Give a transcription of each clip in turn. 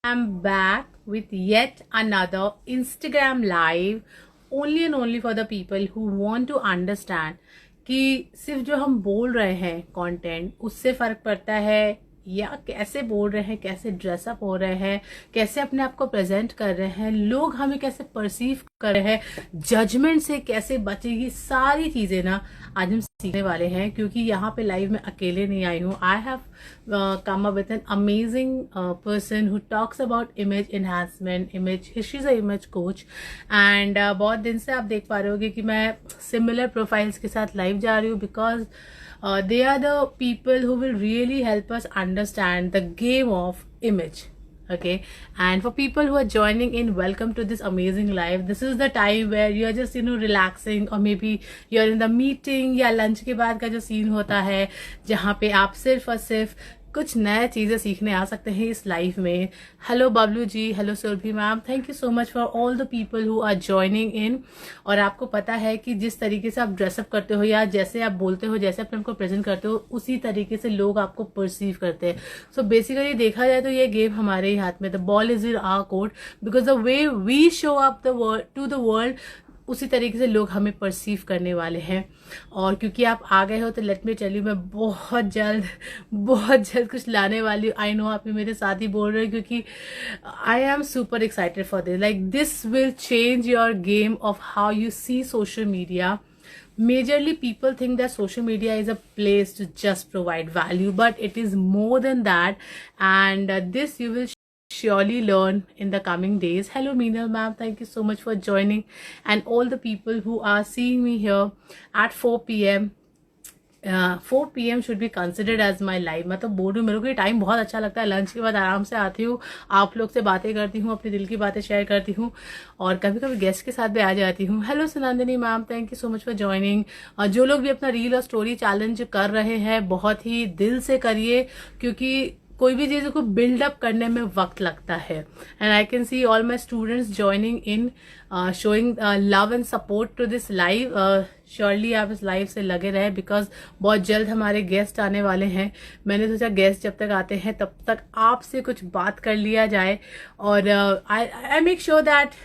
I'm back with yet another Instagram live only and only for the people who want to understand कि सिर्फ जो हम बोल रहे हैं कंटेंट उससे फर्क पड़ता है या कैसे बोल रहे हैं, कैसे ड्रेसअप हो रहे हैं, कैसे अपने आप को प्रेजेंट कर रहे हैं, लोग हमें कैसे परसीव कर रहे हैं, जजमेंट से कैसे बचेगी, सारी चीजें ना आज हम सीखने वाले हैं। क्योंकि यहाँ पे लाइव में अकेले नहीं आई हूँ। I have come up with an amazing person who talks about image enhancement, image, she's a image coach and बहुत दिन से आप देख पा रहे होगे कि मैं similar profiles के साथ live जा रही हूँ because they are the people who will really help us understand the game of image. Okay, and for people who are joining in, welcome to this amazing live. This is the time where you are just relaxing, or maybe you're in the meeting या lunch के बाद का जो scene होता है जहाँ पे आप सिर्फ और सिर्फ कुछ नया चीजें सीखने आ सकते हैं इस लाइफ में। Hello Bablu ji, hello Surbhi ma'am, thank you so much for all the people who are joining in. और आपको पता है कि जिस तरीके से आप ड्रेसअप करते हो या जैसे आप बोलते हो, जैसे अपने को प्रेजेंट करते हो, उसी तरीके से लोग आपको परसीव करते हैं। सो बेसिकली देखा जाए तो ये गेम हमारे ही हाथ में, the ball is in our court, because the way we show up to the world उसी तरीके से लोग हमें परसीव करने वाले हैं। और क्योंकि आप आ गए हो तो लेट मी टेल यू, मैं बहुत जल्द कुछ लाने वाली हूँ। आई नो आप भी मेरे साथ ही बोल रहे हो क्योंकि I am super excited for this. Like this will change your game of how you see social media. Majorly people think that social media is a place to just provide value, but it is more than that, and this you will surely learn in the coming days. Hello Meenal ma'am, thank you so much for joining, and all the people who are seeing me here at 4 p.m. 4 p.m. should be considered as my live. मैं तो बोल रही हूँ, मेरे को ये time बहुत अच्छा लगता है। लंच के बाद आराम से आती हूँ, आप लोग से बातें करती हूँ, अपने दिल की बातें शेयर करती हूँ और कभी कभी गेस्ट के साथ भी आ जाती हूँ। Hello Sunandini ma'am, thank you so much for joining. जो लोग भी अपना रील और स्टोरी चैलेंज कर रहे हैं, बहुत ही दिल से करिए क्योंकि कोई भी चीज को बिल्डअप करने में वक्त लगता है। And I can see all my students joining in, showing love and support to this live. Surely आप इस लाइव से लगे रहे बिकॉज बहुत जल्द हमारे गेस्ट आने वाले हैं। मैंने सोचा गेस्ट जब तक आते हैं तब तक आपसे कुछ बात कर लिया जाए और I make sure that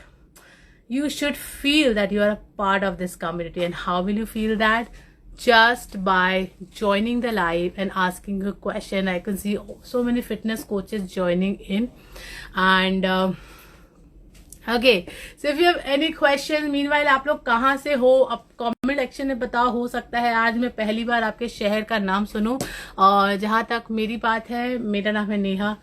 you should feel that you are a part of this community. And how will you feel that? Just by joining the live and asking a question. I can see so many fitness coaches joining in, and okay, so if you have any questions, meanwhile आप लोग कहाँ से हो, अब comment section में बताओ। हो सकता है आज मैं पहली बार आपके शहर का नाम सुनूं। और जहां तक मेरी बात है, मेरा नाम है नेहा,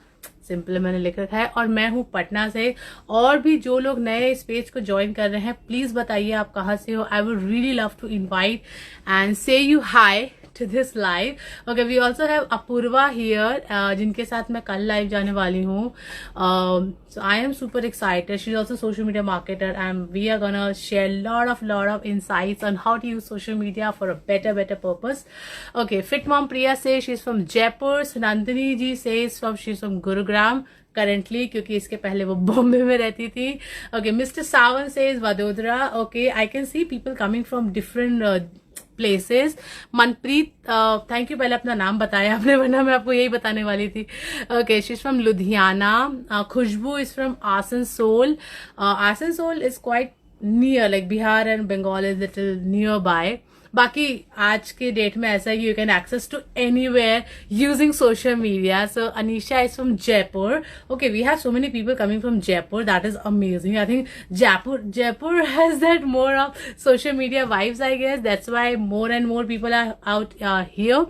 सिंपल मैंने लिख रखा है, और मैं हूँ पटना से। और भी जो लोग नए इस पेज को ज्वाइन कर रहे हैं, प्लीज बताइए आप कहाँ से हो। I would really love to invite and say you hi to this live. Okay, we also have Apurva here, जिनके साथ मैं कल लाइव जाने वाली हूँ. So I am super excited. She's also social media marketer, and we are gonna share lot of insights on how to use social media for a better purpose. Okay, Fit Mom Priya says she's from Jaipur. Nandini ji says she's from Gurugram currently, क्योंकि इसके पहले वो बॉम्बे में रहती थी. Okay, Mr. Sawan says Vadodara. Okay, I can see people coming from different places. Manpreet, thank you, पहले अपना नाम बताया आपने, वरना मैं आपको यही बताने वाली थी. Okay, she is from Ludhiana. Khushbu is from Asansol. Asansol is quite near, like Bihar and Bengal is little nearby. बाकी आज के डेट में ऐसा है, you can access to anywhere using social media. So Anisha is from Jaipur. Okay, we have so many people coming from Jaipur. That is amazing. I think Jaipur has that more of social media vibes. I guess that's why more and more people are out here.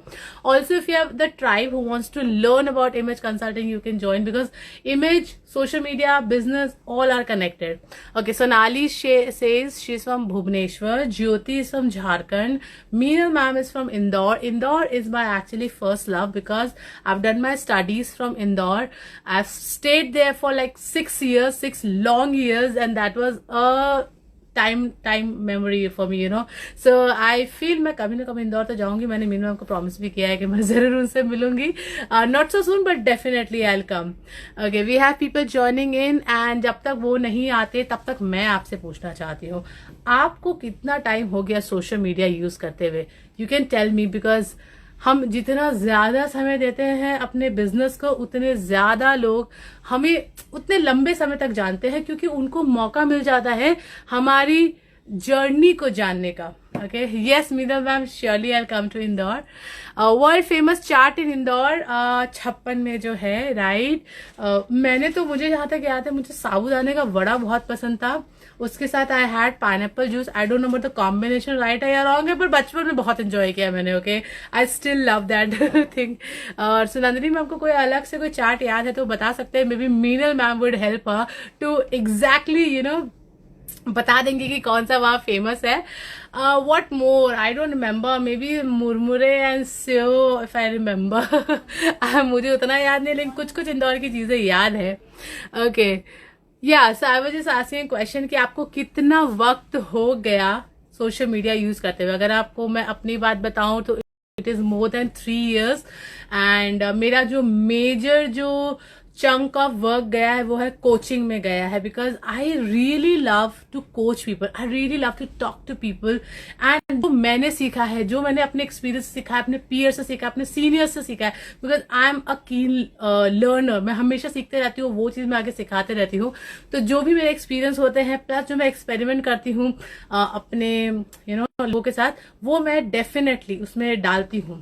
Also, if you have the tribe who wants to learn about image consulting, you can join because image, social media, business, all are connected. Okay, Sonali says she's from Bhubaneswar. Jyoti is from Jharkhand. Meenal ma'am is from Indore. Indore is my actually first love because I've done my studies from Indore. I've stayed there for like 6 years, 6 long years, and that was a time memory for me, you know. So I feel मैं कभी ना कभी इंदौर तो जाऊंगी. मैंने Meenu ma'am को promise भी किया है कि मैं जरूर उनसे मिलूंगी. Not so soon but definitely I will come. Okay, we have people joining in, and जब तक वो नहीं आते तब तक मैं आपसे पूछना चाहती हूँ, आपको कितना टाइम हो गया सोशल मीडिया यूज करते हुए? You can tell me because हम जितना ज्यादा समय देते हैं अपने बिजनेस को, उतने ज्यादा लोग हमें उतने लंबे समय तक जानते हैं, क्योंकि उनको मौका मिल जाता है हमारी जर्नी को जानने का. Okay, yes Meenal ma'am, surely I come to Indore. World famous chaat in Indore 56 में जो है, राइट. मैंने तो, मुझे जहां तक याद है, मुझे साबूदाने का वड़ा बहुत पसंद था. उसके साथ I had pineapple juice. I don't know but the combination right है या रॉन्ग है, पर बचपन में बहुत एंजॉय किया मैंने. Okay, I still love that thing. और सुनंदनी मैम को कोई अलग से कोई चाट याद है तो बता सकते हैं. May be Meenal ma'am would help to exactly बता देंगे कि कौन सा वहां फेमस है. What more, I don't remember. May be murmure and sev if I remember. मुझे उतना याद नहीं, लेकिन कुछ कुछ इंदौर की चीजें याद है. Okay, yeah so I was just asking question कि आपको कितना वक्त हो गया सोशल मीडिया यूज करते हुए. अगर आपको मैं अपनी बात बताऊं तो it is more than 3 years. And मेरा जो मेजर जो चंक ऑफ वर्क गया है वो है कोचिंग में गया है. Because I really love to coach people, I really love to talk to people. And जो मैंने सीखा है, जो मैंने अपने एक्सपीरियंस से सीखा है, अपने पीयर से सीखा है, अपने सीनियर्स से सीखा है, बिकॉज आई एम अ कीन लर्नर. मैं हमेशा सीखते रहती हूँ, वो चीज मैं आगे सिखाते रहती हूँ. तो जो भी मेरे एक्सपीरियंस होते हैं, प्लस जो मैं एक्सपेरिमेंट करती हूँ अपने लोगों के साथ, वो मैं डेफिनेटली उसमें डालती हूँ.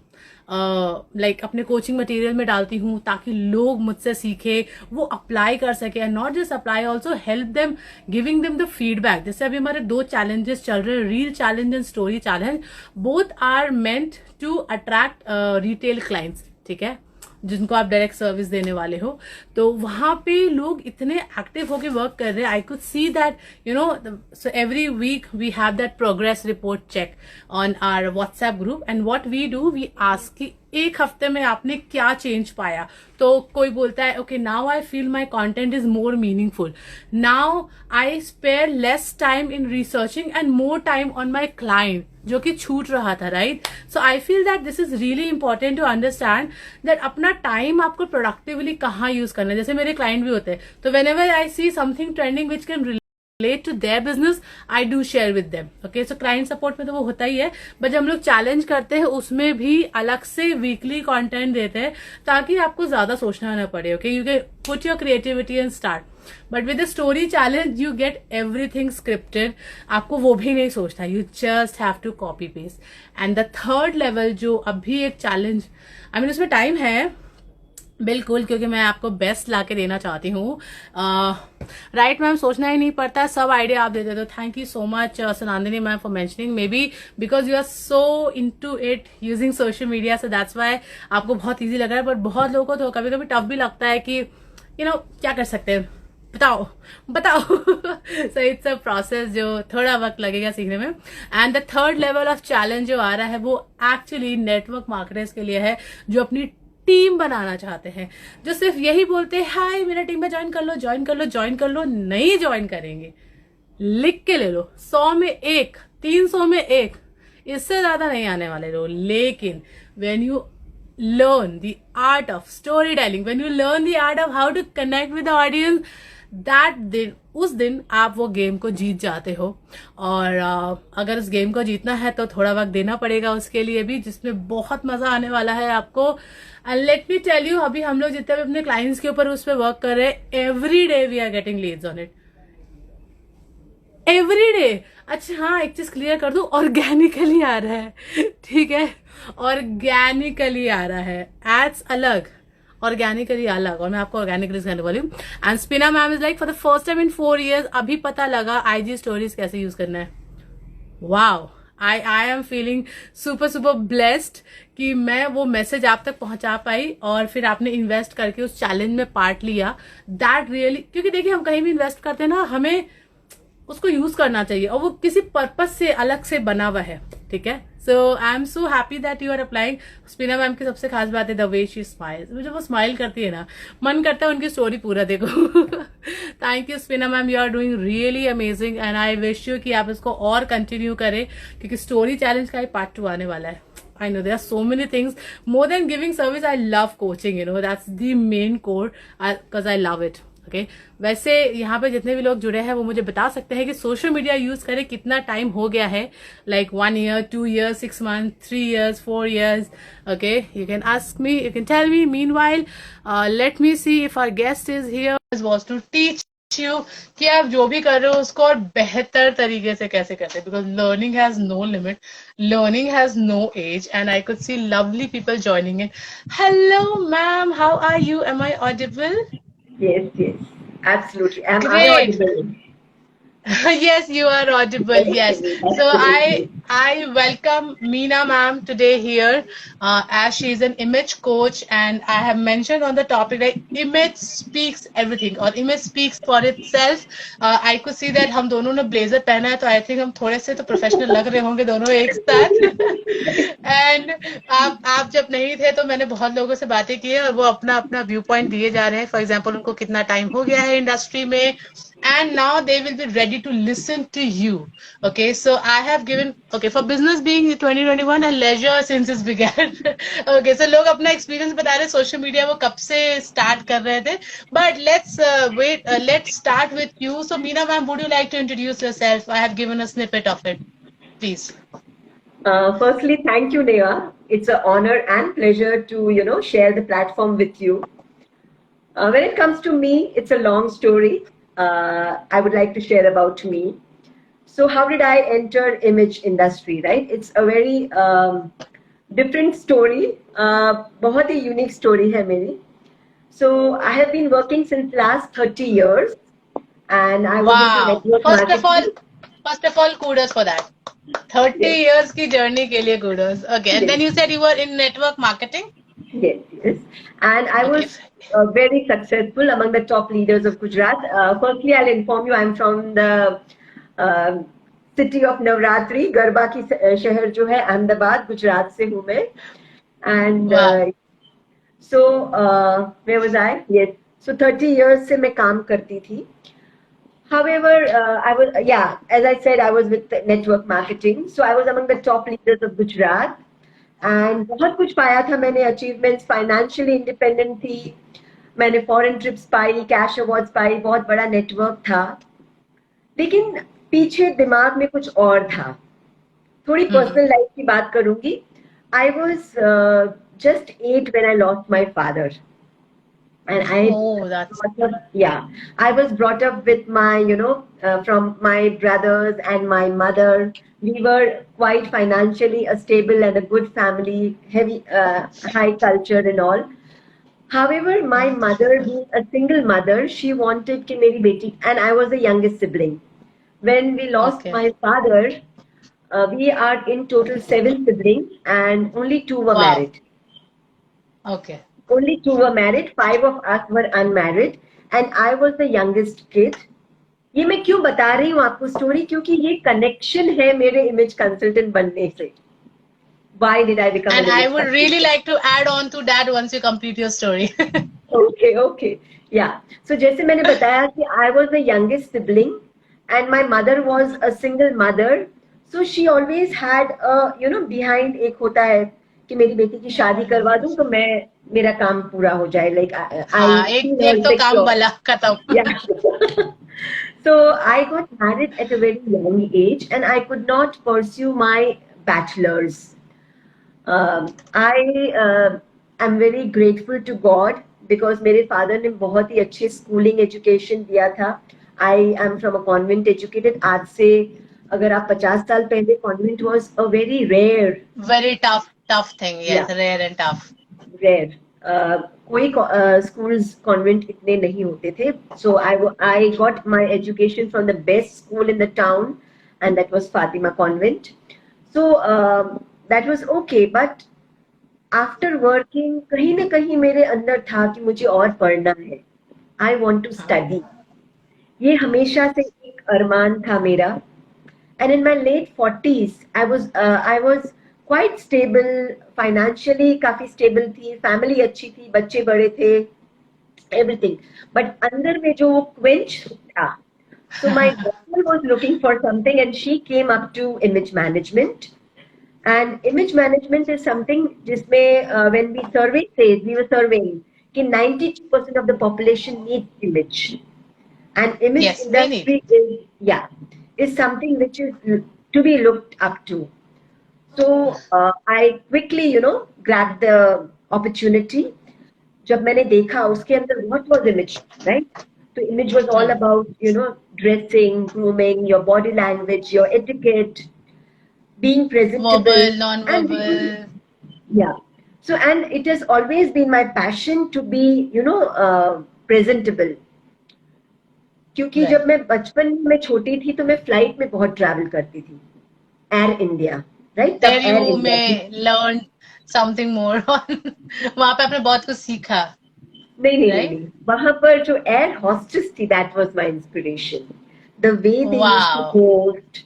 लाइक अपने कोचिंग मटेरियल में डालती हूँ, ताकि लोग मुझसे सीखे, वो अप्लाई कर सके. And not just apply, also help them, giving them the feedback. जैसे अभी हमारे 2 चैलेंजेस चल रहे हैं, reel challenge and story challenge. Both are meant to attract retail clients, ठीक है, जिनको आप डायरेक्ट सर्विस देने वाले हो. तो वहां पे लोग इतने एक्टिव होके वर्क कर रहे हैं. I could see that so every week we have that progress report check on our WhatsApp group. And what we do, we ask कि एक हफ्ते में आपने क्या चेंज पाया. तो कोई बोलता है okay, now I feel my content is more meaningful, now I spare less time in researching and more time on my client, जो कि छूट रहा था, right. So I feel that this is really important to understand that अपना time आपको productively कहाँ use करना है. जैसे मेरे क्लाइंट भी होते हैं, तो whenever I see something trending which can relate to their business, I do share with them. Okay, so client support में तो वो होता ही है, बट जब हम लोग चैलेंज करते हैं उसमें भी अलग से वीकली कंटेंट देते हैं, ताकि आपको ज्यादा सोचना ना पड़े. Okay, you can put your creativity and start. But with the story challenge you get everything scripted. आपको वो भी नहीं सोचना, you just have to copy paste. And the third level जो अभी एक चैलेंज, आई मीन उसमें टाइम है बिल्कुल, क्योंकि मैं आपको बेस्ट ला के देना चाहती हूँ. राइट मैम, सोचना ही नहीं पड़ता, सब आइडिया आप देते. तो thank you so much Sunandini ma'am for mentioning. May be because you are so into it using social media, so that's why आपको बहुत ईजी लग रहा है. बट बहुत लोगों को तो कभी कभी टफ भी लगता है कि क्या कर सकते हैं, बताओ बताओ. सो इट्स अ प्रोसेस जो थोड़ा वक्त लगेगा सीखने में. And the third level of challenge जो आ रहा है वो एक्चुअली नेटवर्क मार्केटर्स के लिए है, जो अपनी टीम बनाना चाहते हैं, जो सिर्फ यही बोलते हैं हाय मेरा टीम में ज्वाइन कर लो, ज्वाइन कर लो, ज्वाइन कर लो. नहीं ज्वाइन करेंगे, लिख के ले लो, 100 में 1, 300 में 1, इससे ज्यादा नहीं आने वाले लोग. लेकिन when you learn the art of storytelling, when you learn the art of how to connect with the audience, उस दिन आप वो गेम को जीत जाते हो. और अगर उस गेम को जीतना है तो थोड़ा वक्त देना पड़ेगा उसके लिए भी, जिसमें बहुत मजा आने वाला है आपको. And let me tell you, अभी हम लोग जितने भी अपने क्लाइंट्स के ऊपर उस पर वर्क कर रहे हैं, every day we are getting leads on it, every day. अच्छा हाँ, एक चीज क्लियर कर दूं, ऑर्गेनिकली आ रहा है, ठीक है, ऑर्गेनिकली आ रहा है. एड्स अलग, ऑर्गेनिकली अलग. और मैं आपको ऑर्गेनिकली कहने वाली हूँ. And Spina ma'am is like for the first time in 4 years अभी पता लगा आईजी स्टोरीज कैसे यूज करना है. Wow, I am feeling super super blessed कि मैं वो मैसेज आप तक पहुंचा पाई, और फिर आपने इन्वेस्ट करके उस चैलेंज में पार्ट लिया. दैट रियली, क्योंकि देखिए हम कहीं भी इन्वेस्ट करते हैं ना, हमें उसको यूज करना चाहिए, और वो किसी पर्पज से अलग से बना हुआ है, ठीक है. So I am so happy that you are applying. Spina ma'am की सबसे खास बात है द वे शी स्माइल्स. मुझे वो स्माइल करती है ना, मन करता है उनकी स्टोरी पूरा देखो. Thank you Spina ma'am, you are doing really amazing and I wish you कि आप इसको और कंटिन्यू करें, क्योंकि स्टोरी चैलेंज का ही पार्ट 2 आने वाला है. I know there are so many things. More than giving service, I love coaching. That's the main core because I love it. Okay वैसे यहाँ पे जितने भी लोग जुड़े हैं वो मुझे बता सकते हैं कि सोशल मीडिया यूज करे कितना टाइम हो गया है, like 1 year, 2 years, 6 months, 3 years, 4 years. Okay, you can ask me, you can tell me. Meanwhile, let me see if our guest is here. Was to teach you कि आप जो भी कर रहे हो उसको और बेहतर तरीके से कैसे करते हैं, because learning has no limit, learning has no age, and I could see lovely people joining in. Hello, ma'am. How are you? Am I audible? Yes, yes, absolutely. Am I Great. audible? Yes, you are audible. Yes. Okay, So I absolutely. I welcome Meena ma'am today here, as she is an image coach, and I have mentioned on the topic like image speaks everything or image speaks for itself. I could see that हम दोनों ने blazer पहना है, तो I think हम थोड़े से तो प्रोफेशनल लग रहे होंगे दोनों एक साथ. एंड आप जब नहीं थे तो मैंने बहुत लोगों से बातें की है और वो अपना अपना व्यू पॉइंट दिए जा रहे हैं. फॉर एग्जाम्पल उनको कितना टाइम हो गया है इंडस्ट्री में, and now they will be ready to listen to you. Okay, so I have given, okay, for business being 2021 and leisure since it began. Okay, so लोग अपना एक्सपीरियंस बता रहे सोशल मीडिया वो कब से स्टार्ट कर रहे थे. But let's start with you. So Meena ma'am, would you like to introduce yourself? I have given a snippet of it, please. Firstly, thank you, Neha. It's an honor and pleasure to share the platform with you. When it comes to me, it's a long story. I would like to share about me. So, how did I enter image industry? Right? It's a very different story. बहुत ही unique story है मेरी. So, I have been working since last 30 years, and I was into Wow. network marketing. First of all, kudos for that. 30 Yes, years की journey के लिए kudos. Okay, and yes. then you said you were in network marketing. Yes, yes. And I Okay. was very successful among the top leaders of Gujarat. Firstly, I'll inform you, I'm from the uh, city of Navratri, Garba की शहर जो है अहमदाबाद, गुजरात से हूँ मैं. And Wow. where was I? Yes. So 30 years से मैं काम करती थी. However, I was, yeah, as I said, I was with the network marketing. So I was among the top leaders of Gujarat. And बहुत कुछ पाया था मैंने, अचीवमेंट्स, फाइनेंशियली इंडिपेंडेंट थी, मैंने फॉरेन ट्रिप्स पाई, कैश अवार्ड्स पाई, बहुत बड़ा नेटवर्क था. लेकिन पीछे दिमाग में कुछ और था. थोड़ी पर्सनल लाइफ की बात करूंगी. I was just 8 when I lost my father. And Oh, that's I was brought up with my, from my brothers and my mother. We were quite financially a stable and a good family, heavy, high culture and all. However, my mother, being a single mother, she wanted कि मेरी बेटी, and I was the youngest sibling. When we lost okay. my father, we are in total 7 siblings, and only 2 were Wow. married. Okay. Only 2 were married, 5 of us were unmarried, and I was the youngest kid. ये मैं क्यों बता रही हूँ आपको story, क्योंकि ये connection है मेरे इमेज कंसल्टेंट बनने से. Why did I become And an I image would really consultant? like to add on to that once you complete your story. Okay, okay. Yeah. So जैसे मैंने बताया कि I was the youngest sibling and my mother was a single mother. So she always had a, behind एक होता है कि मेरी बेटी की शादी करवा दूं तो मैं मेरा काम पूरा हो जाए. Like I हाँ, feel her एक तो काम secure. बला खत्म. Yeah. So I got married at a very young age and I could not pursue my bachelor's. I am very grateful to God because मेरे father ने बहुत ही अच्छे schooling education दिया था. I am from a convent educated. आज से अगर आप 50 साल पहले convent was a very rare. Very tough thing. Yeah. Yes, rare and tough. Rare. कोई schools convent इतने नहीं होते थे. So I got my education from the best school in the town, and that was Fatima Convent. So that was okay, but after working कहीं ना कहीं मेरे अंदर था कि मुझे और पढ़ना है. I want to study. ये हमेशा से एक अरमान था मेरा. And in my late 40s, I was quite stable financially, काफी stable थी, family अच्छी थी, बच्चे बड़े थे, everything. But अंदर में जो quench था. So my daughter was looking for something, and she came up to image management. And image management is something जिसमें when we survey sales, we were surveying कि 92% of the population needs image. And image Yes, they need. industry is something which is to be looked up to. So I quickly, grabbed the opportunity. जब मैंने देखा उसके अंदर what was image, right? So image was all Hmm. about, dressing, grooming, your body language, your etiquette, being presentable, Verbal, and because, non-verbal. yeah. So and it has always been my passion to be, presentable. क्योंकि Right. जब मैं बचपन में छोटी थी तो मैं flight में बहुत ट्रैवल करती थी एयर इंडिया राइट तब There एयर you इंडिया थी may learn something more on. वहां पे आपने बहुत कुछ सीखा, नहीं नहीं नहीं right? नहीं वहां पर जो एयर हॉस्टेस थी that was my inspiration the way they used to Wow. Host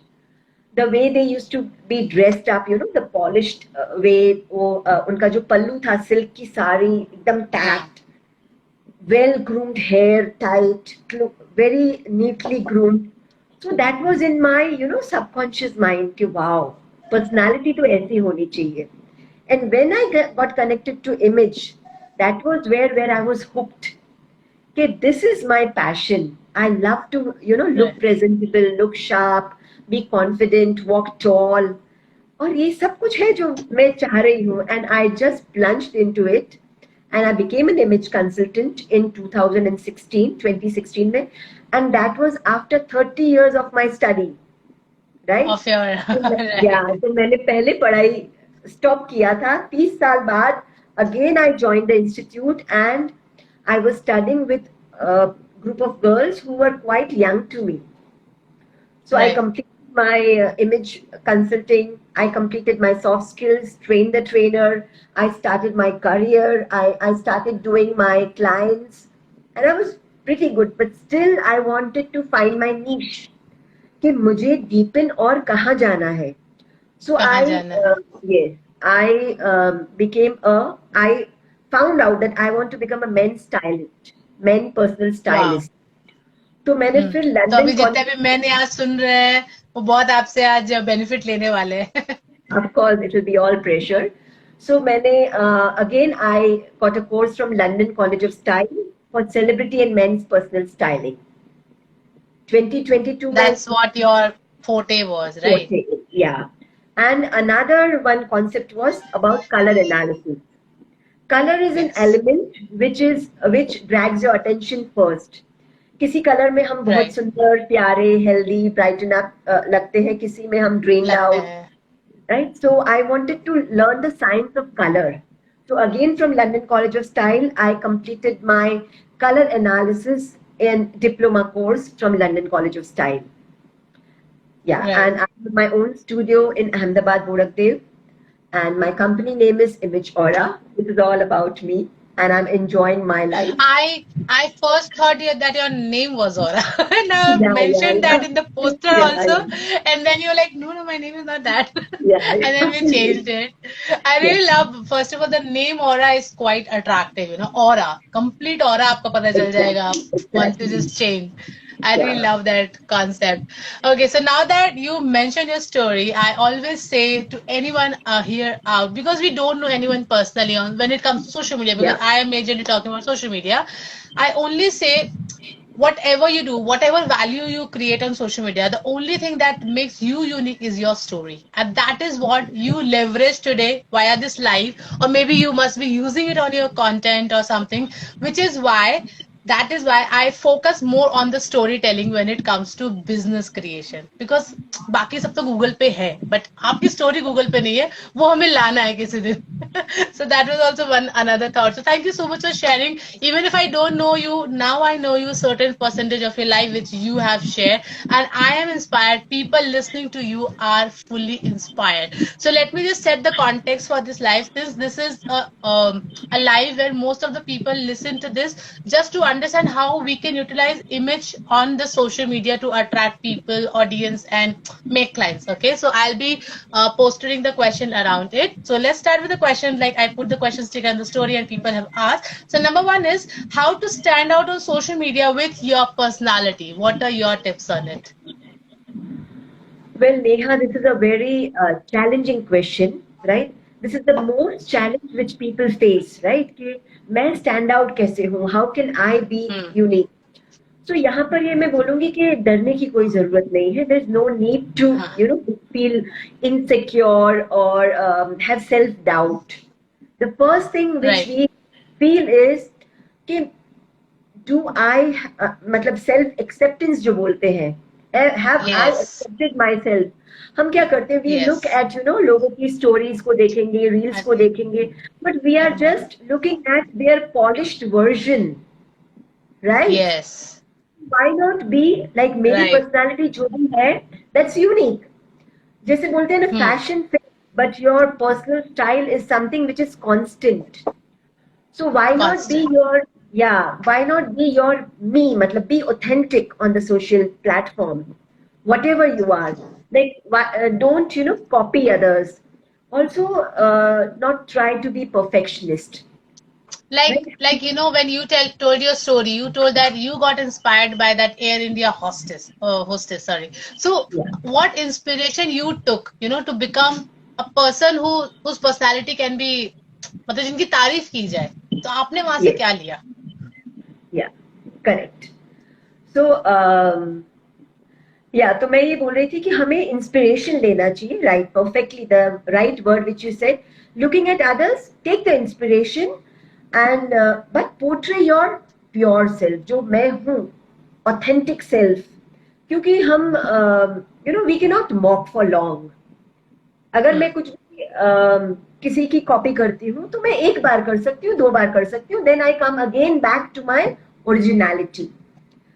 the way they used to be dressed up the polished way वो उनका जो पल्लू था सिल्क की साड़ी एकदम Hmm. Tact well groomed hair, tight, very neatly groomed. So that was in my, subconscious mind कि wow, personality तो ऐसी होनी चाहिए. And when I got connected to image, that was where I was hooked. Okay, this is my passion. I love to, look Right. presentable, look sharp, be confident, walk tall. और ये सब कुछ है जो मैं चाह रही हूँ and I just plunged into it and I became an image consultant in 2016 में and that was after 30 years of my study right Of your या right. तो मैंने पहले पढ़ाई स्टॉप किया था 30 साल बाद again I joined the institute and I was studying with a group of girls who were quite young to me. So I Right. completed my image consulting. I completed my soft skills, trained the trainer. I started my career. I started doing my clients. And I was pretty good. But still, I wanted to find my niche. कि मुझे deepen और कहाँ जाना है. So कहाँ जाना है? yes, I found out that I want to become a men's stylist, men personal Wow. stylist. तो मैंने फिर तो अभी लंदन जितने भी मैंने आज सुन रहे हैं वो बहुत आपसे आज बेनिफिट लेने वाले हैं. of course, it will be all pressure. So many, again, I got a course from London College of Style for celebrity and men's personal styling. 2022 mein That's what your forte was, right? forte, yeah. And another one concept was about color analysis. Color is an Yes. element which drags your attention first. किसी colour में हम बहुत Right. सुंदर प्यारे healthy brighten up लगते हैं किसी में हम ड्रेन्ड लगते आउट हैं. right? So I wanted to learn the science of color. So again, from London College of Style, I completed my color analysis in diploma course from London College of Style. Yeah, Right. and I have my own studio in Ahmedabad, Borakdev, and my company name is Image Aura. This is all about me, and I'm enjoying my life. I first thought that your name was Aura, and I Yeah, yeah, mentioned that yeah, in the poster yeah, also, yeah, and then you're like, no, no, my name is not that, yeah, and then we changed it. I yeah, really love. First of all, the name Aura is quite attractive. Aura, complete aura, आपको पता चल जाएगा exactly, once you exactly. just change. I really Yeah, love that concept. Okay, so now that you mentioned your story, I always say to anyone here out, because we don't know anyone personally on when it comes to social media, because yeah, I am majorly talking about social media. I only say whatever you do, whatever value you create on social media, the only thing that makes you unique is your story. And that is what you leverage today via this live, or maybe you must be using it on your content or something, which is why that is why I focus more on the storytelling when it comes to business creation. Because बाकी सब तो Google पे है, but आपकी story Google पे नहीं है, वो हमें लाना है किसी दिन. So that was also one another thought. So thank you so much for sharing. Even if I don't know you, now I know you certain percentage of your life which you have shared, and I am inspired. People listening to you are fully inspired. So let me just set the context for this live. This is a live where most of the people listen to this just to understand how we can utilize image on the social media to attract people, audience, and make clients. Okay, so I'll be posting the question around it. So let's start with the question. Like I put the question sticker in the story, and people have asked. So number one is how to stand out on social media with your personality. What are your tips on it? Well, Neha, this is a very challenging question, right? This is the most challenge which people face, right? कि मैं stand out कैसे हूँ? How can I be Hmm. unique? So यहाँ पर ये मैं बोलूँगी कि डरने की कोई जरूरत नहीं है. There's no need to, Huh. feel insecure or have self-doubt. The first thing which Right. we feel is कि do I मतलब self acceptance जो बोलते हैं, have I Yes. accepted myself? हम क्या करते हैं? We look Yes. at लोगों की stories को देखेंगे, reels को And देखेंगे, but we are just looking at their polished version, right? yes. Why not be like मेरी Right. personality जो भी है, that's unique. जैसे बोलते हैं ना, Hmm. fashion fits, but your personal style is something which is constant. So why not be Constant. why not be your me, matlab be authentic on the social platform, whatever you are. Like, don't, copy others. Also, not try to be perfectionist, right? Like when you told your story, you told that you got inspired by that Air India hostess, sorry. So Yeah. what inspiration you took, to become a person whose personality can be, मतलब जिनकी तारीफ की जाए, तो आपने वहां से Yes. क्या लिया? Yeah. Correct. So, या तो मैं ये बोल रही थी कि हमें इंस्पिरेशन लेना चाहिए, right? Perfectly the right word which you said. Looking at others, take the inspiration and but portray your pure self, जो मैं हूँ, ऑथेंटिक सेल्फ. क्योंकि हम we can not mock for long. अगर मैं हम्म. कुछ भी किसी की कॉपी करती हूँ तो मैं एक बार कर सकती हूँ, 2 बार कर सकती हूँ, then I come again back to my originality.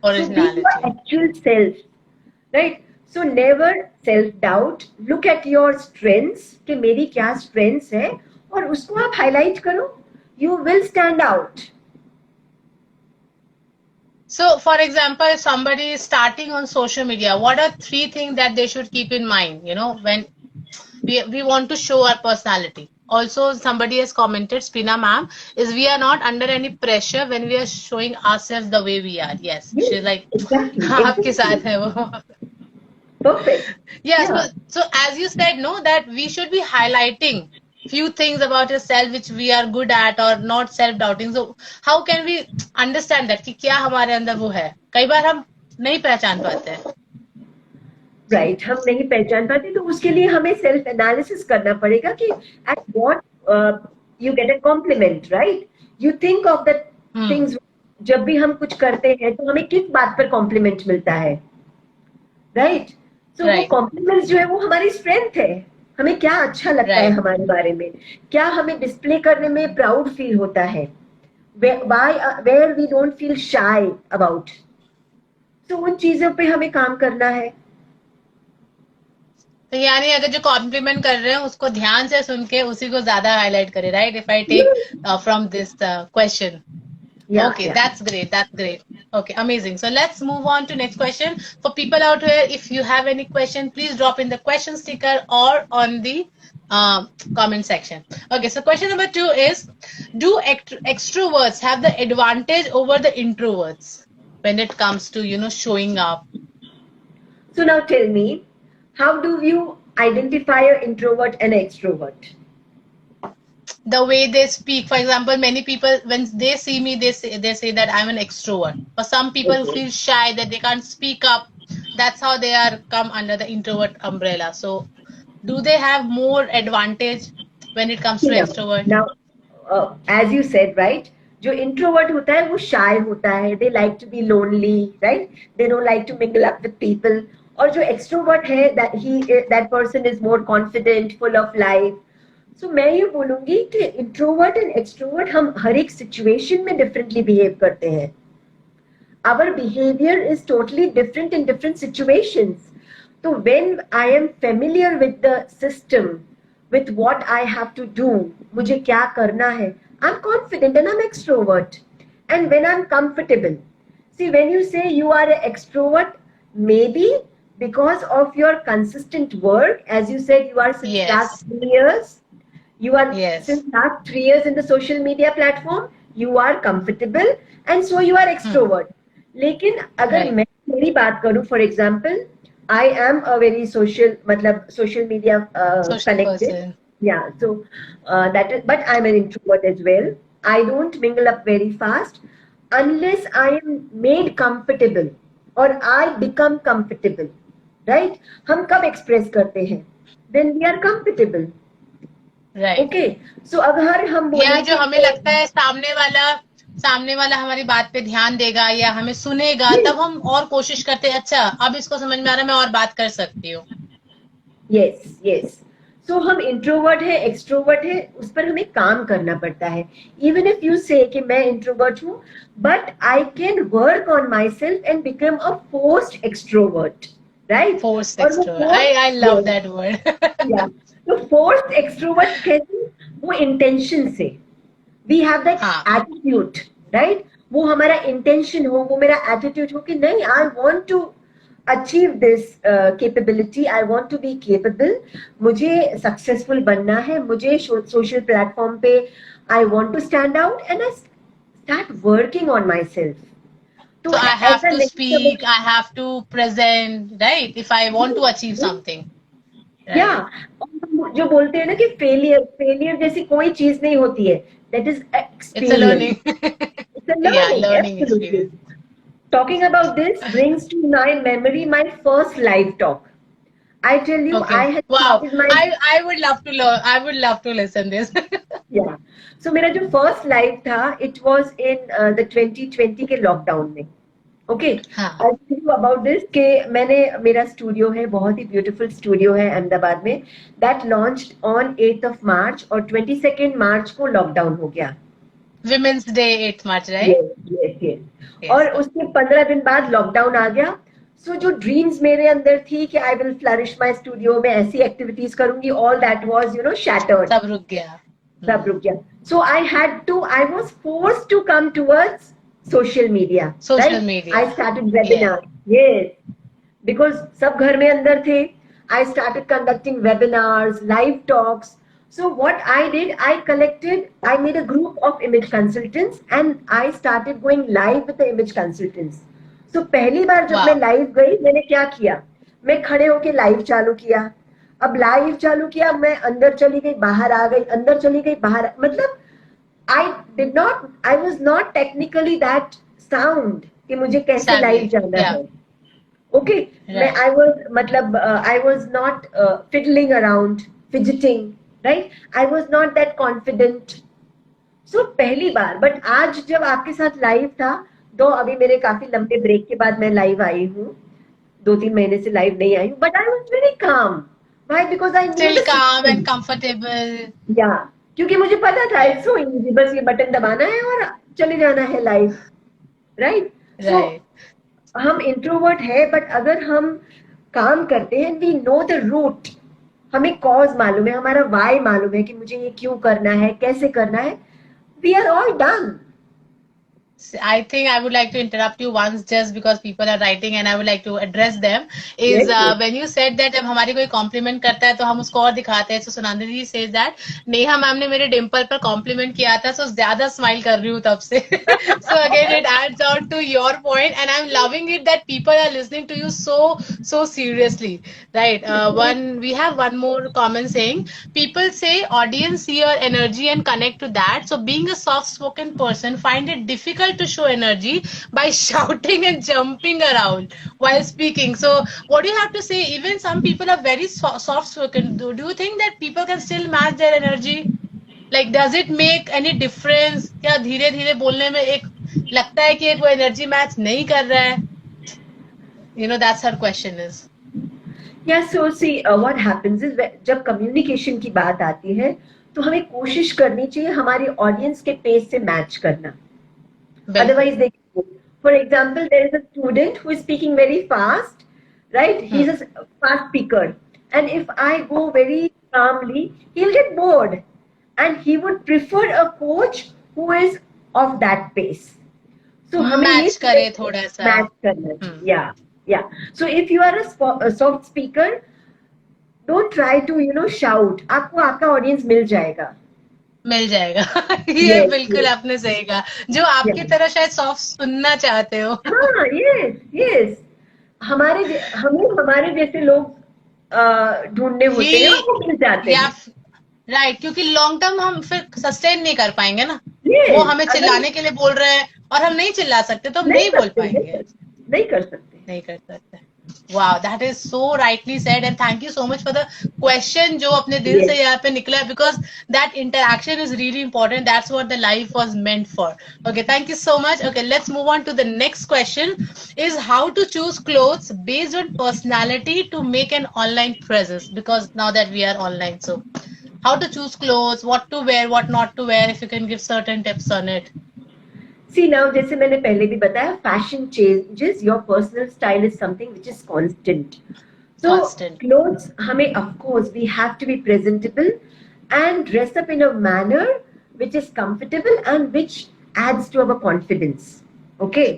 So be your Originality. Actual self, right? So never self doubt. Look at your strengths कि मेरी क्या strengths है, और उसको आप highlight करो. You will stand out. So, for example, if somebody is starting on social media, what are 3 things that they should keep in mind, when we want to show our personality? Also, somebody has commented, Spina ma'am, is we are not under any pressure when we are showing ourselves the way we are. Yes, Yes, she's like, exactly, आपके exactly. साथ है वो. Perfect. Yeah, Yeah, so as you said, no, that we should be highlighting few things about yourself which we are good at or not self-doubting. So how can we understand that कि क्या हमारे अंदर वो है? कई बार हम नहीं पहचान पाते हैं. right. हम नहीं पहचान पाते, तो उसके लिए हमें सेल्फ एनालिसिस करना पड़ेगा कि at what you get a compliment, right? You think of the Hmm. things. जब भी हम कुछ करते हैं तो हमें किस बात पर कॉम्प्लीमेंट मिलता है, राइट? सो वो Right. कॉम्प्लीमेंट्स जो है वो हमारी स्ट्रेंथ है. हमें क्या अच्छा लगता है Right. हमारे बारे में, क्या हमें डिस्प्ले करने में प्राउड फील होता है, where we don't feel shy about. तो उन चीजों पे हमें काम करना है. तो यानी अगर जो कॉम्प्लीमेंट कर रहे हैं उसको ध्यान से सुन के उसी को ज्यादा हाईलाइट करें, right? If I take from this question. या Okay, या that's great. That's great. Okay, amazing. So let's move on to next question. For people out here, if you have any question, please drop in the question sticker or on the comment section. Okay, so question number 2 is, do extroverts have the advantage over the introverts when it comes to, showing up? So now tell me, how do you identify a introvert and extrovert? The way they speak, for example, many people when they see me, they say that I'm an extrovert. For some people who Okay. feel shy that they can't speak up, that's how they are come under the introvert umbrella. So do they have more advantage when it comes to extrovert? Now, as you said, right? जो introvert होता है वो shy होता है. They like to be lonely, right? They don't like to mingle up with people. और जो extrovert है, that person is more confident, full of life. So मैं ये बोलूंगी कि introvert and extrovert हम हर एक situation में differently behave करते हैं. Our behavior is totally different in different situations. So when I am familiar with the system, with what I have to do, मुझे क्या करना है, I'm confident and I'm extrovert. And when I'm comfortable, see, when you say you are an extrovert, maybe because of your consistent work, as you said, you are since last Yes. 3 years, you are Yes. since last 3 years in the social media platform, you are comfortable, and so you are Hmm. extrovert. लेकिन अगर Right. मैं मेरी बात करूं, for example, I am a very social, मतलब social media Social connected. person. Yeah, so that is, but I'm an introvert as well. I don't mingle up very fast unless I am made comfortable or I become comfortable, right? हम कब express करते हैं? When we are comfortable. Right. Okay, so अगर हम या बोले जो कि हमें लगता है सामने वाला हमारी बात पे ध्यान देगा या हमें सुनेगा, yes, तब हम और कोशिश करते हैं, अच्छा अब इसको समझ में आ रहा है, मैं और बात कर सकती हूँ। yes, yes. So हम इंट्रोवर्ट है एक्सट्रोवर्ट है उस पर हमें काम करना पड़ता है. इवन इफ यू से कि मैं इंट्रोवर्ट हूँ but I can work on my self and become a forced extrovert, right? Force और वो extrovert, I force, love yes, that word. या, तो फोर्स्ड एक्सट्रोवर्ट कैसे? वो इंटेंशन से, वी हैव दैट हाँ। Attitude, right? वो हमारा इंटेंशन हो, वो मेरा एटीट्यूड हो कि नहीं, I want to achieve this capability, I want to be capable, मुझे सक्सेसफुल बनना है, मुझे सोशल प्लेटफॉर्म पे I want to stand out and I start working on myself. तो So I have ऐसा to नहीं कि speak, I have to present, right? If I want to achieve मुझे, something, या, right? जो बोलते हैं ना कि फेलियर फेलियर जैसी कोई चीज नहीं होती है, that is It's a experience. learning. It's a Yeah, learning, learning absolutely. experience. Talking about this brings to my memory my first live talk. I tell you, I Okay. had Wow. started my, I would love to learn. I would love to listen this. yeah. So मेरा जो first live था, it was in the 2020 के lockdown में. Okay, हाँ. I'll tell you about this कि मैंने, मेरा studio है, बहुत ही ब्यूटीफुल स्टूडियो है अहमदाबाद में. That launched on 8th of March और 22nd March को लॉकडाउन हो गया. Women's Day 8th March, right? Yes, yes, yes. Yes. और उसके 15 दिन बाद लॉकडाउन आ गया. सो जो ड्रीम्स मेरे अंदर थी कि I will flourish my studio में ऐसी एक्टिविटीज करूंगी, ऑल दैट वाज शैटर्ड. सब रुक गया. सब रुक गया. So I was force to come towards social media, Social right? I media. Started Yeah. Webinar, yes, because सब घर में अंदर थे. I started conducting webinars, live talks. So what I did, I made a group of image consultants and I started going live with the image consultants. So पहली बार जब मैं Wow. Live गई, मैंने क्या किया, मैं खड़े होके लाइव चालू किया. अब लाइव चालू किया, मैं अंदर चली गई, बाहर आ गई, अंदर चली गई, बाहर, मतलब I was not technically that sound कि मुझे कैसे लाइव Savvy. जाना Yeah. है. ओके, मैं Right. आई वाज, मतलब I was not fiddling around, fidgeting, right? I was not that confident. So पहली बार, बट आज जब आपके साथ लाइव था, तो अभी मेरे काफी लंबे ब्रेक के बाद मैं लाइव आई हूँ, 2-3 महीने से लाइव नहीं आई हूँ, but I was very calm. Why? Because I knew Still the calm system. and comfortable. या, क्योंकि मुझे पता था Yeah. इट्स सो इजी, बस ये बटन दबाना है और चले जाना है लाइव, राइट? सो Right. हम इंट्रोवर्ट है, बट अगर हम काम करते हैं, वी नो द रूट, हमें कॉज मालूम है, हमारा वाई मालूम है कि मुझे ये क्यों करना है, कैसे करना है, we are all done. I think I would like to interrupt you once just because people are writing and I would like to address them. Is yes, yes, when you said that जब हमारी कोई compliment करता है तो हम उसको और दिखाते हैं. So Sunandri says that Neha ma'am ने मेरे डिम्पल पर compliment किया था, so ज्यादा स्माइल कर रही हूँ तब से. So again it adds on to your point and I'm loving it that people are listening to you so seriously, right? We have one more comment saying people say audience see your energy and connect to that. So being a soft spoken person find it difficult to show energy by shouting and jumping around while speaking. So what do you have to say? Even some people are very soft spoken. Do you think that people can still match their energy? Like does it make any difference? क्या धीरे धीरे बोलने में एक लगता है कि एक वो एनर्जी मैच नहीं कर रहा है? That's her question is. या. सो सी व्हाट हैपेंस इज, जब कम्युनिकेशन की बात आती है, तो हमें कोशिश करनी चाहिए हमारी ऑडियंस के पेस से मैच करना. बिल्कुल. Otherwise, they, for example, there is a student who is speaking very fast, right? He's a fast speaker, and if I go very calmly, he'll get bored, and he would prefer a coach who is of that pace. So हमें ये match करे थोड़ा सा. Match करना चाहिए. Yeah, yeah. So if you are a soft speaker, don't try to shout. आपको आपका audience मिल जाएगा. मिल जाएगा. ये Yes, बिल्कुल yes, आपने सही कहा, जो आपकी yeah. तरह शायद सॉफ्ट सुनना चाहते हो. हाँ, yes, yes. हमें हमारे जैसे लोग ढूंढने होते हैं और ही वो मिल जाते या हैं. राइट, क्योंकि लॉन्ग टर्म हम फिर सस्टेन नहीं कर पाएंगे ना। वो यस, हमें अगर चिल्लाने के लिए बोल रहे हैं और हम नहीं चिल्ला सकते तो हम नहीं नहीं बोल सकते, नहीं पाएंगे, कर सकते, नहीं कर सकते। नहीं कर सकते। Wow, that is so rightly said and thank you so much for the question जो अपने दिल से यस। यहाँ पे निकला, because that interaction is really important, that's what the life was meant for. Okay, thank you so much. Okay, let's move on to the next question, is how to choose clothes based on personality to make an online presence, because now that we are online, so how to choose clothes, what to wear, what not to wear, if you can give certain tips on it. See now, जैसे मैंने पहले भी बताया, fashion changes, your personal style is something which is constant. So Constant. clothes, हमें of course we have to be presentable and dress up in a manner which is comfortable and which adds to our confidence. Okay,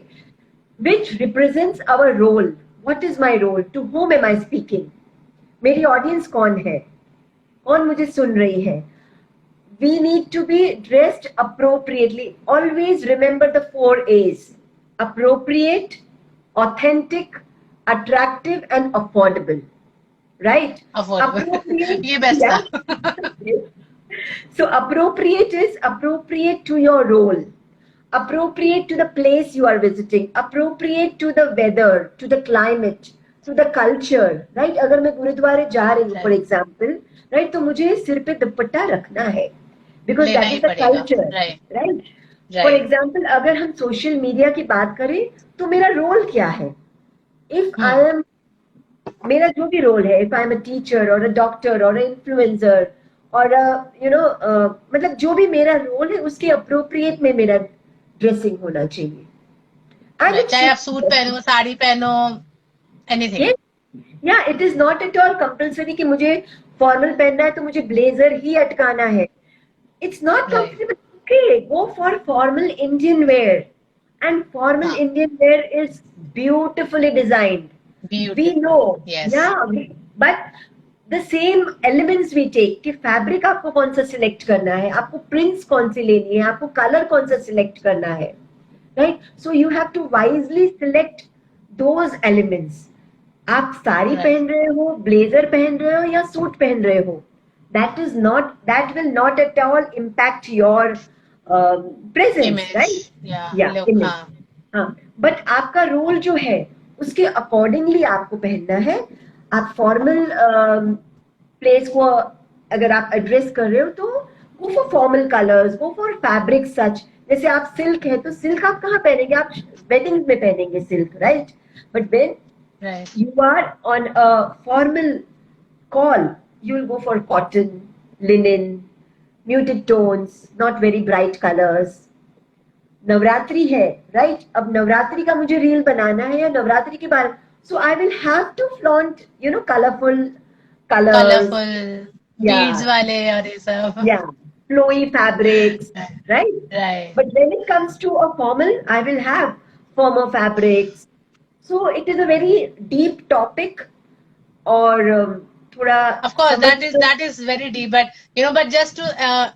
which represents our role. What is my role? To whom am I speaking? मेरी audience कौन है? कौन मुझे सुन रही है? We need to be dressed appropriately. Always remember the 4 A's: appropriate, authentic, attractive, and affordable. Right? Affordable. Appropriate, ये best yeah. था. So appropriate is appropriate to your role, appropriate to the place you are visiting, appropriate to the weather, to the climate, to the culture. Right? अगर मैं गुरुद्वारे जा रही हूँ, for Right. example, right, तो मुझे सिर पे दुपट्टा रखना है, because लेना that ही is the पड़ेगा. culture. Right. Right? For Right. example, अगर हम सोशल मीडिया की बात करें, तो मेरा रोल क्या है? If I hmm. am, मेरा जो भी रोल है, if I am a teacher or a doctor or an influencer or a, मतलब जो भी मेरा रोल है, उसके अप्रोप्रिएट में मेरा ड्रेसिंग होना चाहिए. And Right. it चाहे should आप सूट पहनो, साड़ी पहनो, anything. yes, yeah, it is not at all compulsory कि मुझे फॉर्मल पहनना है तो मुझे ब्लेजर ही अटकाना है. It's not Right. comfortable. Okay, go for formal Indian wear. And formal हाँ. Indian wear is beautifully designed. We Beautiful. know, Yes. yeah, but the same elements we take कि fabric आपको कौन सा सिलेक्ट करना है, आपको prints कौन सी लेनी है, आपको कलर कौन सा सिलेक्ट करना है, right? So you have to wisely select those elements. आप साड़ी Right. पहन रहे हो, ब्लेजर पहन रहे हो या सूट पहन रहे हो, that will not at all impact your presence, right? Image. Yeah. Yeah, Look. image. हाँ. हाँ, बट आपका रोल जो है उसके अकॉर्डिंगली आपको पहनना है. आप फॉर्मल प्लेस को अगर आप एड्रेस कर रहे हो तो go for formal colours, go for fabric such. जैसे आप सिल्क है तो सिल्क आप कहाँ पहनेंगे? आप वेडिंग में पहनेंगे silk, right? But when Right. you are on a formal call, you will go for cotton, linen, muted tones, not very bright colors. Navratri है, राइट? अब नवरात्रि का मुझे रील बनाना है या नवरात्रि के बारे, so I will have to flaunt colourful colours, Colorful. या Beads वाले और ये सब. या flowy fabrics, Right. right? Right. But when it comes to a formal, I will have firmer fabrics. So it is a very deep topic, और थोड़ा Of course, समझ that is very deep, but but just to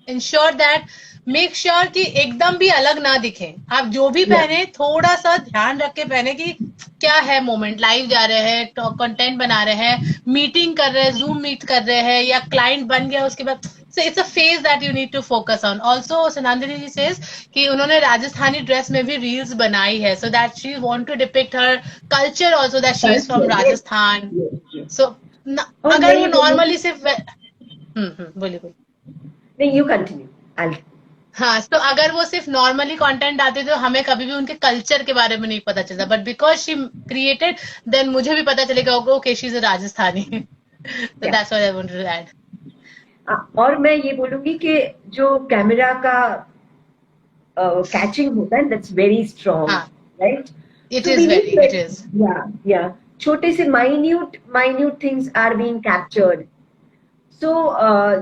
ensure that, make sure कि एकदम भी अलग ना दिखे. आप जो भी या पहने थोड़ा सा ध्यान रख के पहने कि क्या है मोमेंट, लाइव जा रहे हैं, कंटेंट बना रहे हैं, मीटिंग कर रहे हैं, जूम मीट कर रहे हैं, या क्लाइंट बन गया उसके बाद. So it's a phase that you need to focus on. Also, Sanandini ji says कि उन्होंने राजस्थानी ड्रेस में भी रील्स बनाई है, so that she want to depict her culture also, that she is from culture, yes Rajasthan. Yes yes. So और मैं अगर वो ये नॉर्मली बोलूंगी, सिर्फ बोलिए बोलिए. नहीं, यू कंटिन्यू, आई. हाँ, तो अगर वो सिर्फ नॉर्मली कंटेंट डालते तो हमें कभी भी उनके कल्चर के बारे में नहीं पता चलता, but because she created, then मुझे भी पता चलेगा ओके शी इज राजस्थानी. तो या that's what I want to add. और मैं ये बोलूंगी कि जो कैमरा का कैचिंग होता है, दैट्स वेरी स्ट्रॉन्ग, हाँ, right? It So is we need very, to, it is. yeah, छोटे से minute things are being captured. So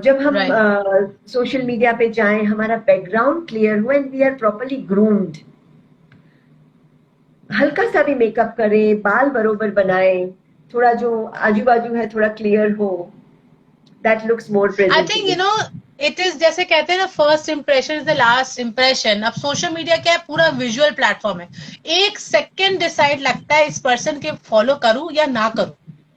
जब हम राइट. सोशल मीडिया पे जाएं, हमारा बैकग्राउंड क्लियर हो and we are properly groomed, हल्का सा भी मेकअप करें, बाल बरोबर बनाएं, थोड़ा जो आजू बाजू है थोड़ा क्लियर हो, that looks more I think presentable. It is, जैसे कहते हैं ना, first impression is the last impression. अब सोशल मीडिया क्या है, पूरा विजुअल प्लेटफॉर्म है. एक सेकंड डिसाइड लगता है इस पर्सन के फॉलो करूं या ना करूं.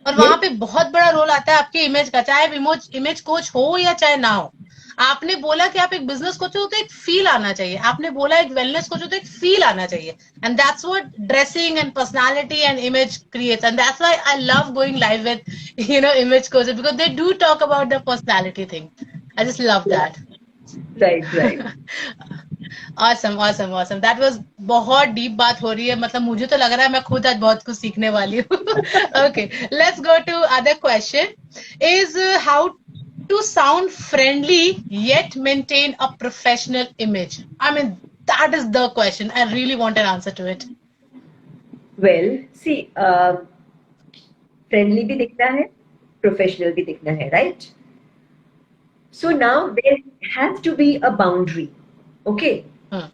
और ये वहां पे बहुत बड़ा रोल आता है आपके इमेज का, चाहे आप इमेज इमेज कोच हो या चाहे ना हो। आपने बोला कि आप एक बिजनेस कोच हो तो एक फील आना चाहिए, आपने बोला एक वेलनेस कोच हो तो एक फील आना चाहिए, and that's what dressing and personality and image creates, and that's why I love going live with image coaches, because they do talk about the personality thing. I just love that. Right right. awesome awesome awesome, that was बहुत deep बात हो रही है, मतलब मुझे तो लग रहा है मैं खुद आज बहुत कुछ सीखने वाली हूँ। Okay, let's go to other question is how to sound friendly yet maintain a professional image. I mean, that is the question, I really want an answer to it. Well see, friendly भी दिखना है, professional भी दिखना है, right? So now there has to be a boundary, okay? hmm,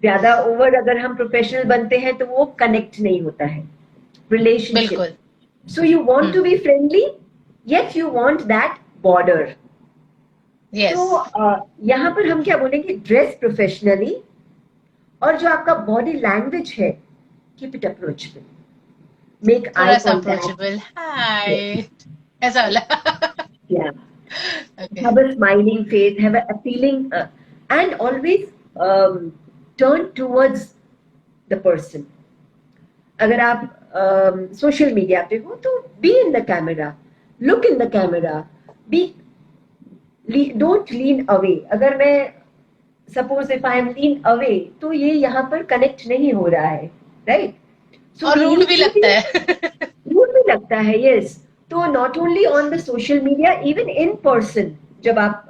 ज्यादा over अगर हम professional बनते हैं तो वो कनेक्ट नहीं होता है, रिलेशनशिप। बिल्कुल। So you want hmm, to be friendly, yet you want that border. तो yes, यहाँ पर हम क्या बोलेंगे, ड्रेस प्रोफेशनली, और जो आपका बॉडी लैंग्वेज है, keep it approachable, make I थोड़ा सा कॉन्टैक्ट, अप्रोचेबल, हाय, ऐसा वाला। yeah, Okay. have a smiling face, have a appealing, and always turn towards the person. अगर आप सोशल मीडिया पे हो तो be in the camera, look in the camera, be, don't lean away. अगर मैं suppose if I am lean away तो ये यहाँ पर कनेक्ट नहीं हो रहा है, राइट? सो और वी रूड नीड भी टू बी, लगता है। रूड भी लगता है, यस। तो not only on the social media, even in person, जब आप